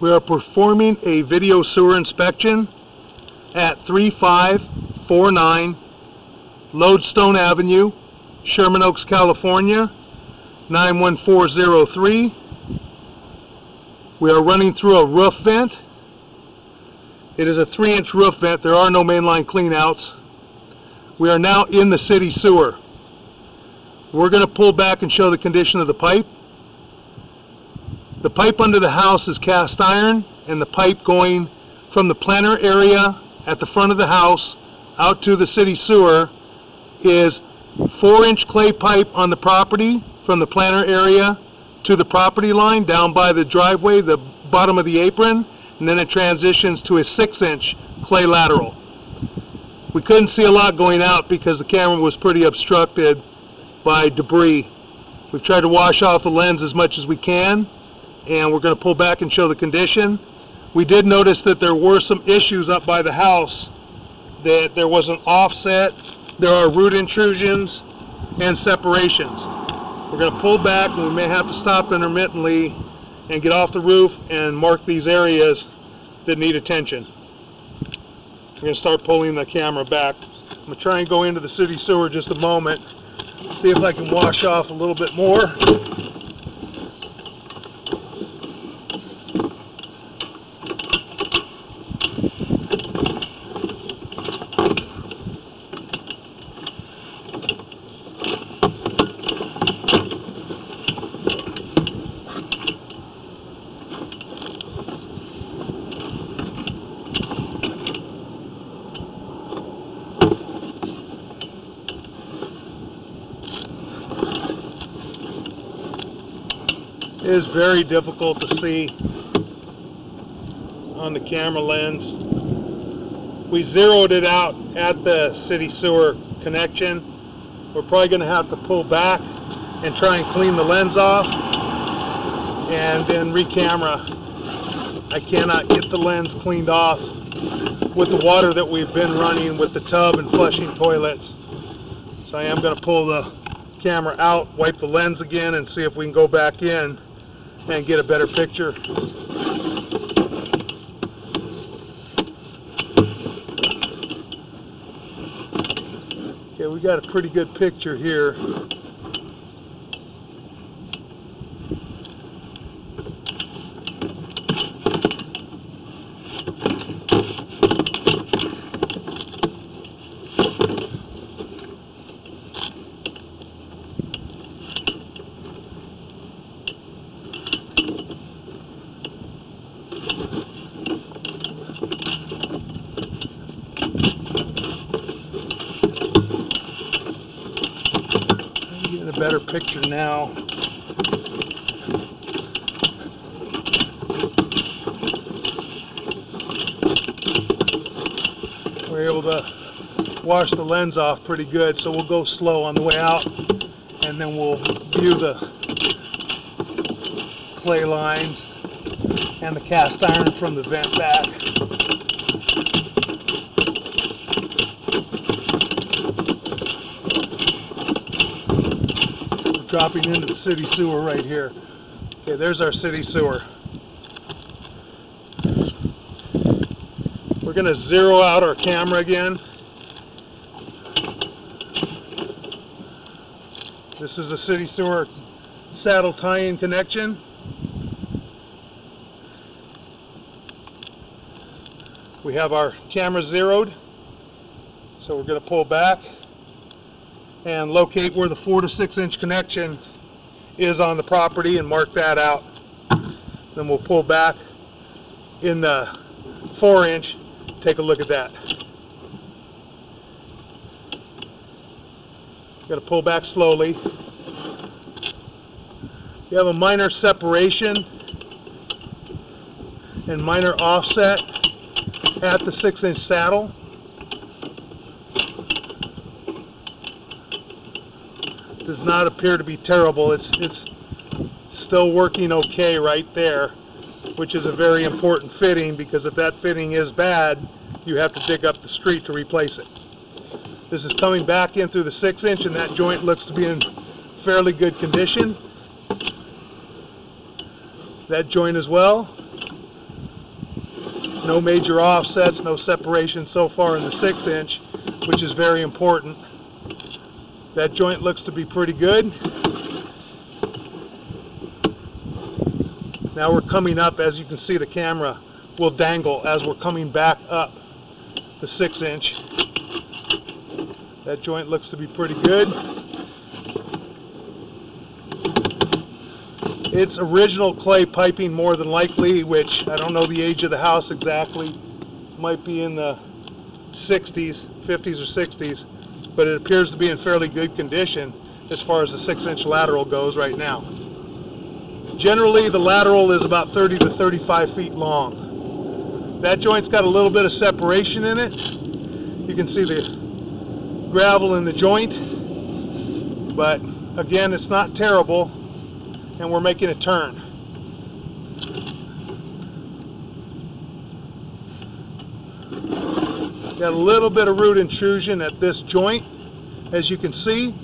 We are performing a video sewer inspection at 3549 Loadstone Avenue, Sherman Oaks, California, 91403. We are running through a roof vent. It is a 3-inch roof vent. There are no mainline cleanouts. We are now in the city sewer. We're going to pull back and show the condition of the pipe. The pipe under the house is cast iron, and the pipe going from the planter area at the front of the house out to the city sewer is 4-inch clay pipe on the property from the planter area to the property line down by the driveway, the bottom of the apron, and then it transitions to a 6-inch clay lateral. We couldn't see a lot going out because the camera was pretty obstructed by debris. We've tried to wash off the lens as much as we can, and we're going to pull back and show the condition. We did notice that there were some issues up by the house, that there was an offset, there are root intrusions and separations. We're going to pull back, and we may have to stop intermittently and get off the roof and mark these areas that need attention. We're going to start pulling the camera back. I'm going to try and go into the city sewer just a moment, see if I can wash off a little bit more. It is very difficult to see on the camera lens. We zeroed it out at the city sewer connection. We're probably going to have to pull back and try and clean the lens off and then re-camera. I cannot get the lens cleaned off with the water that we've been running with the tub and flushing toilets. So I am going to pull the camera out, wipe the lens again, and see if we can go back in and get a better picture. Okay, we got a pretty good picture here. Better picture now. We're able to wash the lens off pretty good, so we'll go slow on the way out, and then we'll view the clay lines and the cast iron from the vent back. Dropping into the city sewer right here. Okay, there's our city sewer. We're going to zero out our camera again. This is a city sewer saddle tie-in connection. We have our camera zeroed, so we're going to pull back and locate where the 4 to 6 inch connection is on the property and mark that out. Then we'll pull back in the 4-inch, take a look at that. Got to pull back slowly. You have a minor separation and minor offset at the 6-inch saddle. Does not appear to be terrible. It's still working okay right there, which is a very important fitting, because if that fitting is bad, you have to dig up the street to replace it. This is coming back in through the 6-inch, and that joint looks to be in fairly good condition. That joint as well. No major offsets, no separation so far in the 6-inch, which is very important. That joint looks to be pretty good. Now we're coming up, as you can see, the camera will dangle as we're coming back up the 6-inch. That joint looks to be pretty good. It's original clay piping more than likely, which I don't know the age of the house exactly. Might be in the 60s, 50s or 60s, but it appears to be in fairly good condition as far as the 6-inch lateral goes right now. Generally, the lateral is about 30 to 35 feet long. That joint's got a little bit of separation in it. You can see the gravel in the joint, but again, it's not terrible, and we're making a turn. Got a little bit of root intrusion at this joint, as you can see.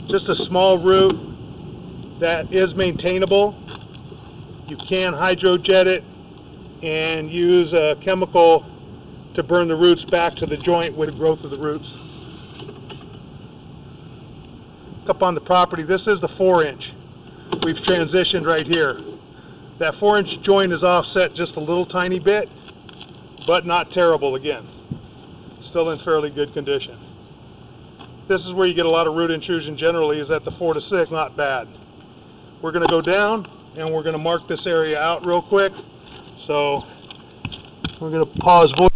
Just a small root that is maintainable. You can hydrojet it and use a chemical to burn the roots back to the joint with the growth of the roots. Up on the property, this is the 4-inch. We've transitioned right here. That 4-inch joint is offset just a little tiny bit, but not terrible again. Still in fairly good condition. This is where you get a lot of root intrusion generally, is at the 4 to 6, not bad. We're going to go down and we're going to mark this area out real quick. So we're going to pause voice.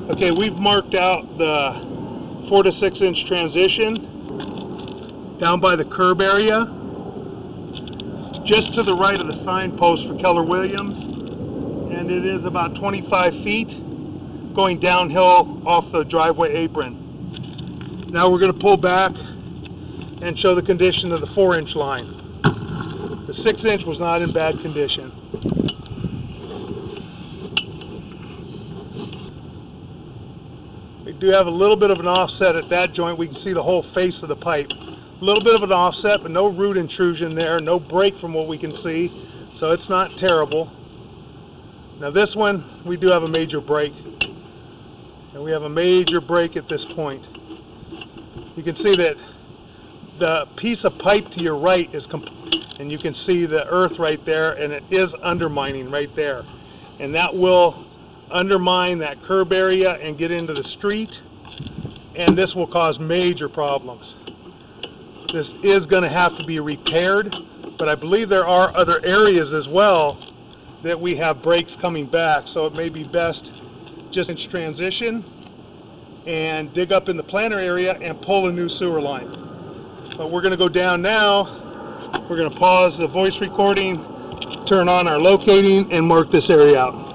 Okay, we've marked out the 4 to 6 inch transition down by the curb area, just to the right of the signpost for Keller Williams, and it is about 25 feet going downhill off the driveway apron. Now we're going to pull back and show the condition of the 4 inch line. The 6 inch was not in bad condition. We do have a little bit of an offset at that joint. We can see the whole face of the pipe. A little bit of an offset, but no root intrusion there, no break from what we can see, so it's not terrible. Now this one, we do have a major break. And we have a major break at this point. You can see that the piece of pipe to your right is and you can see the earth right there, and it is undermining right there. And that will undermine that curb area and get into the street, and this will cause major problems. This is going to have to be repaired, but I believe there are other areas as well that we have breaks coming back, so it may be best just to transition and dig up in the planter area and pull a new sewer line. But we're going to go down now. We're going to pause the voice recording, turn on our locating, and mark this area out.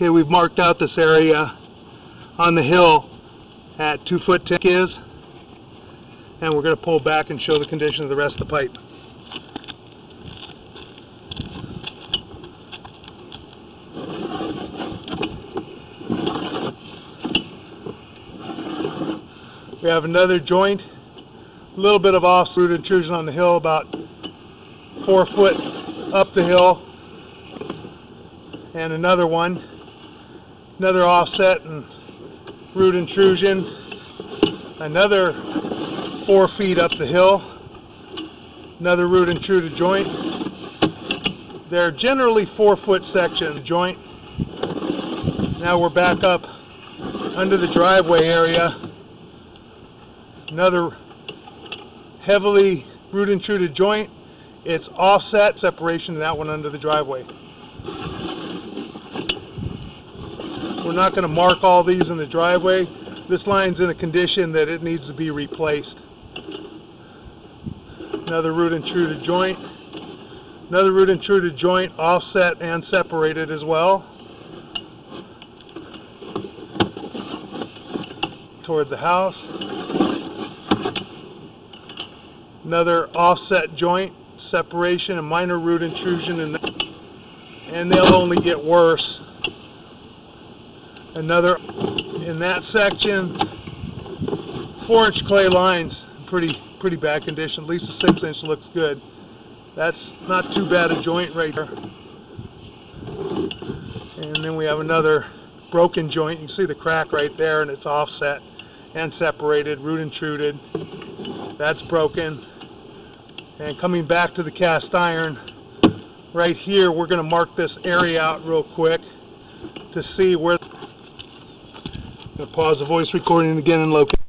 Okay, we've marked out this area on the hill at 2 foot 10 is, and we're going to pull back and show the condition of the rest of the pipe. We have another joint, a little bit of off-root intrusion on the hill, about 4 foot up the hill, and another one, another offset and root intrusion, another 4 feet up the hill, another root intruded joint. They're generally 4 foot section joint. Now we're back up under the driveway area. Another heavily root intruded joint. It's offset separation to that one under the driveway. We're not going to mark all these in the driveway. This line's in a condition that it needs to be replaced. Another root intruded joint. Another root intruded joint, offset and separated as well. Toward the house. Another offset joint, separation, a minor root intrusion, and they'll only get worse. Another in that section, 4-inch clay lines, pretty bad condition. At least the 6-inch looks good. That's not too bad a joint right there. And then we have another broken joint. You can see the crack right there, and it's offset and separated, root intruded. That's broken. And coming back to the cast iron, right here, we're going to mark this area out real quick to see where. I'm going to pause the voice recording again and locate.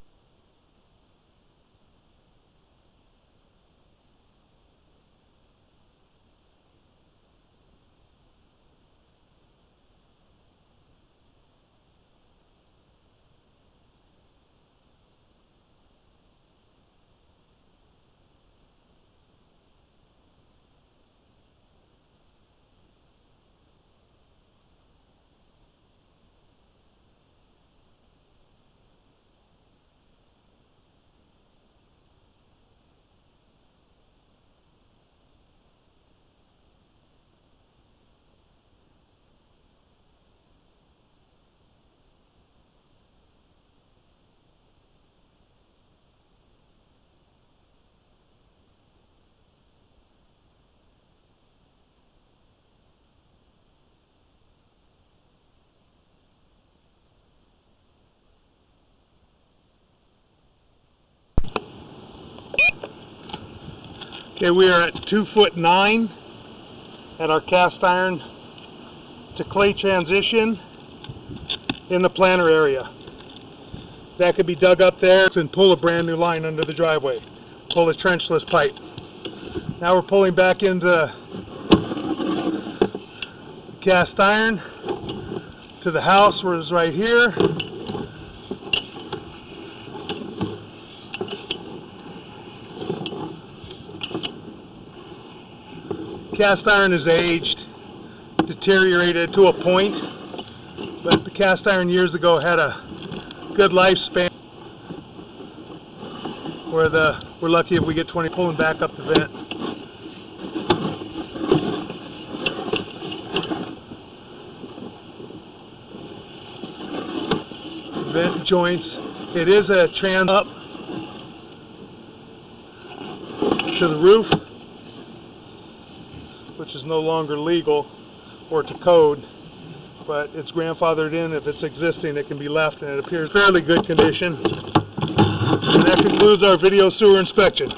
Okay, we are at 2 foot 9 at our cast iron to clay transition in the planter area. That could be dug up there and pull a brand new line under the driveway. Pull a trenchless pipe. Now we're pulling back into cast iron to the house, where it's right here. Cast iron is aged, deteriorated to a point, but the cast iron years ago had a good lifespan where we're lucky if we get 20 pulling back up the vent. Vent joints. It is a trans up to the roof, which is no longer legal or to code, but it's grandfathered in. If it's existing, it can be left, and it appears fairly good condition. And that concludes our video sewer inspection.